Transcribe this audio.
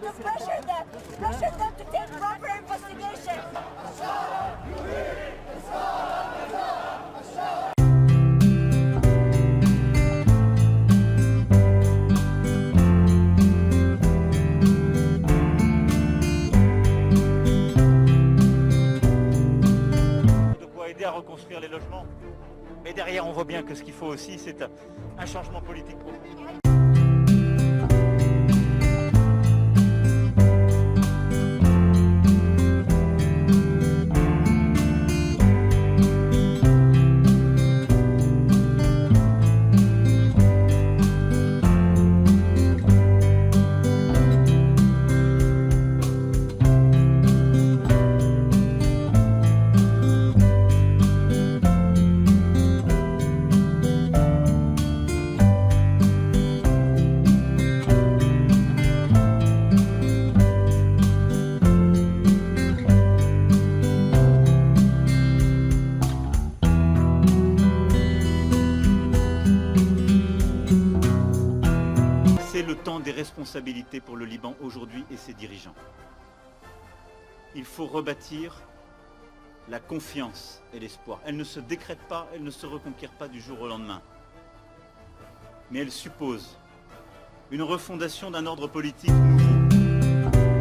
to pressure them to take proper investigation. Aider à reconstruire les logements. Mais derrière, on voit bien que ce qu'il faut aussi, c'est un changement politique profond. C'est le temps des responsabilités pour le Liban aujourd'hui et ses dirigeants. Il faut rebâtir la confiance et l'espoir. Elle ne se décrète pas, elle ne se reconquiert pas du jour au lendemain. Mais elle suppose une refondation d'un ordre politique nouveau.